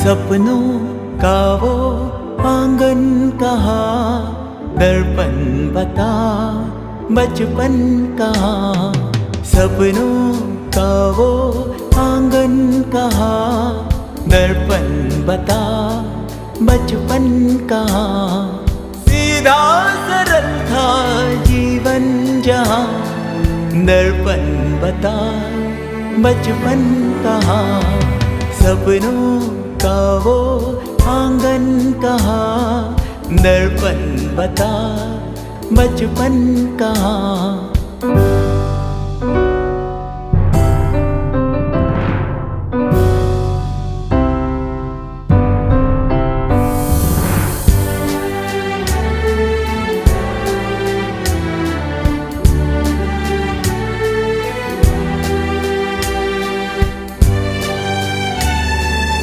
सपनों का वो आंगन कहाँ, दर्पण बता बचपन कहाँ। सपनों का वो आंगन कहाँ, दर्पण बता बचपन कहाँ। सीधा सरल था जीवन जहाँ, दर्पण बता बचपन कहाँ। सपनों का वो आंगन कहाँ, दर्पण बता बचपन कहाँ।